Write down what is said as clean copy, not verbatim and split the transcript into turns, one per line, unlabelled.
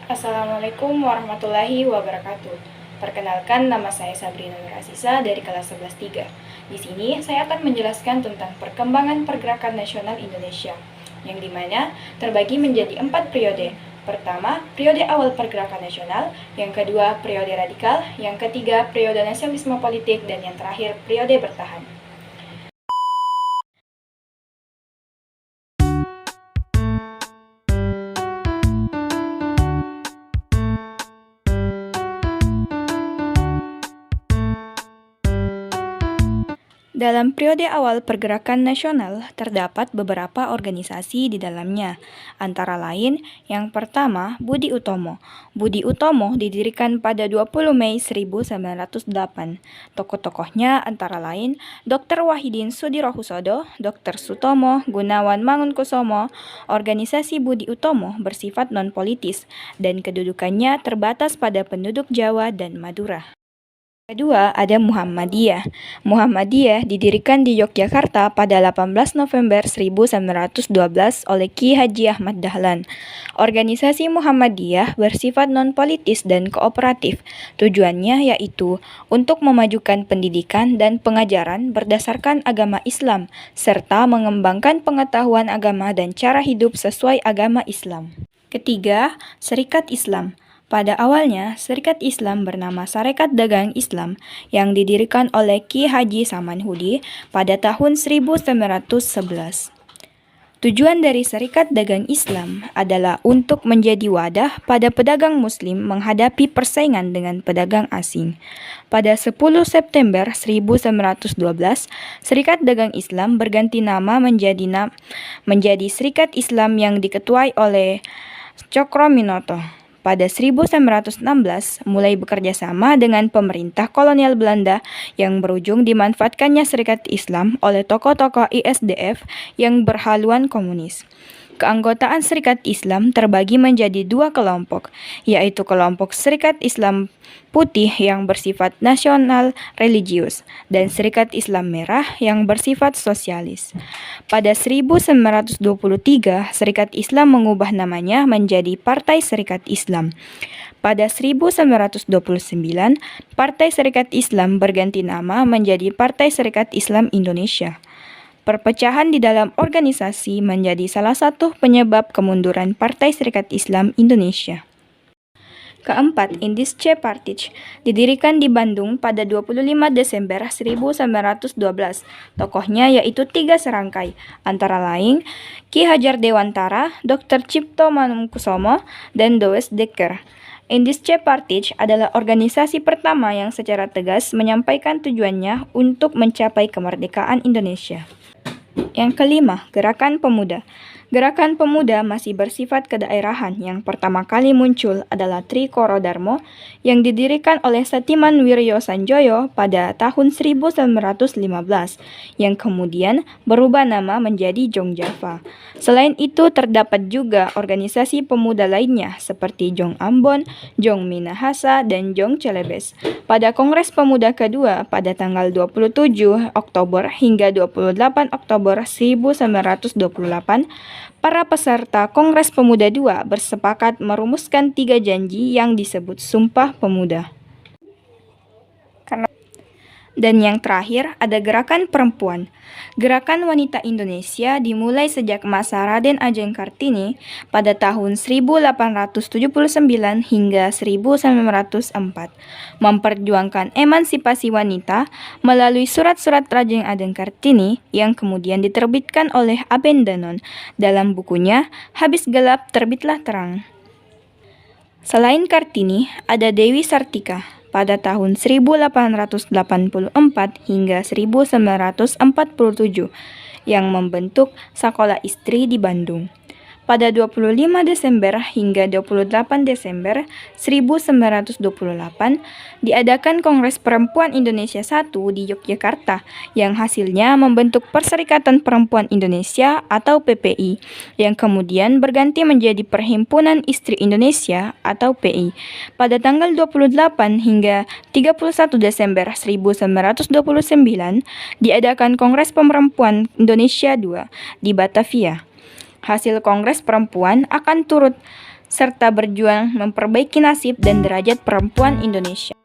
Assalamualaikum warahmatullahi wabarakatuh. Perkenalkan, nama saya Sabrina Nur Asisa dari kelas 11-3. Di sini saya akan menjelaskan tentang perkembangan pergerakan nasional Indonesia, yang dimana terbagi menjadi 4 periode. Pertama, periode awal pergerakan nasional, yang kedua, periode radikal, yang ketiga, periode nasionalisme politik, dan yang terakhir, periode bertahan. Dalam periode awal pergerakan nasional, terdapat beberapa organisasi di dalamnya, antara lain yang pertama Budi Utomo. Budi Utomo didirikan pada 20 Mei 1908. Tokoh-tokohnya antara lain Dr. Wahidin Sudirohusodo, Dr. Sutomo, Gunawan Mangunkusumo. Organisasi Budi Utomo bersifat non-politis dan kedudukannya terbatas pada penduduk Jawa dan Madura. Kedua, ada Muhammadiyah. Muhammadiyah didirikan di Yogyakarta pada 18 November 1912 oleh Ki Haji Ahmad Dahlan. Organisasi Muhammadiyah bersifat non-politis dan kooperatif. Tujuannya yaitu untuk memajukan pendidikan dan pengajaran berdasarkan agama Islam, serta mengembangkan pengetahuan agama dan cara hidup sesuai agama Islam. Ketiga, Serikat Islam. Pada awalnya, Serikat Islam bernama Sarekat Dagang Islam yang didirikan oleh Ki Haji Samanhudi pada tahun 1911. Tujuan dari Serikat Dagang Islam adalah untuk menjadi wadah pada pedagang muslim menghadapi persaingan dengan pedagang asing. Pada 10 September 1912, Serikat Dagang Islam berganti nama menjadi Serikat Islam yang diketuai oleh Cokroaminoto. Pada 1916, mulai bekerja sama dengan pemerintah kolonial Belanda yang berujung dimanfaatkannya Serikat Islam oleh tokoh-tokoh ISDF yang berhaluan komunis. Keanggotaan Serikat Islam terbagi menjadi dua kelompok, yaitu kelompok Serikat Islam Putih yang bersifat nasional religius dan Serikat Islam Merah yang bersifat sosialis. Pada 1923, Serikat Islam mengubah namanya menjadi Partai Serikat Islam. Pada 1929, Partai Serikat Islam berganti nama menjadi Partai Serikat Islam Indonesia. Perpecahan di dalam organisasi menjadi salah satu penyebab kemunduran Partai Serikat Islam Indonesia. Keempat, Indische Partij didirikan di Bandung pada 25 Desember 1912. Tokohnya yaitu 3 serangkai, antara lain Ki Hajar Dewantara, Dr. Cipto Mangunkusumo, dan Douwe Dekker. Indische Partij adalah organisasi pertama yang secara tegas menyampaikan tujuannya untuk mencapai kemerdekaan Indonesia. Yang kelima, Gerakan Pemuda. Gerakan Pemuda masih bersifat kedaerahan. Yang pertama kali muncul adalah Trikoro Darmo yang didirikan oleh Satiman Wiryo Sanjoyo pada tahun 1915, yang kemudian berubah nama menjadi Jong Java. Selain itu, terdapat juga organisasi pemuda lainnya seperti Jong Ambon, Jong Minahasa, dan Jong Celebes. Pada Kongres Pemuda kedua pada tanggal 27 Oktober hingga 28 Oktober 1928, para peserta Kongres Pemuda II bersepakat merumuskan 3 janji yang disebut Sumpah Pemuda. Dan yang terakhir ada Gerakan Perempuan. Gerakan Wanita Indonesia dimulai sejak masa Raden Ajeng Kartini pada tahun 1879 hingga 1904, memperjuangkan emansipasi wanita melalui surat-surat Raden Ajeng Kartini yang kemudian diterbitkan oleh Abendanon dalam bukunya Habis Gelap Terbitlah Terang. Selain Kartini, ada Dewi Sartika pada tahun 1884 hingga 1947 yang membentuk Sekolah Istri di Bandung. Pada 25 Desember hingga 28 Desember 1928 diadakan Kongres Perempuan Indonesia I di Yogyakarta yang hasilnya membentuk Perserikatan Perempuan Indonesia atau PPI yang kemudian berganti menjadi Perhimpunan Istri Indonesia atau PI. Pada tanggal 28 hingga 31 Desember 1929 diadakan Kongres Perempuan Indonesia II di Batavia. Hasil Kongres Perempuan akan turut serta berjuang memperbaiki nasib dan derajat perempuan Indonesia.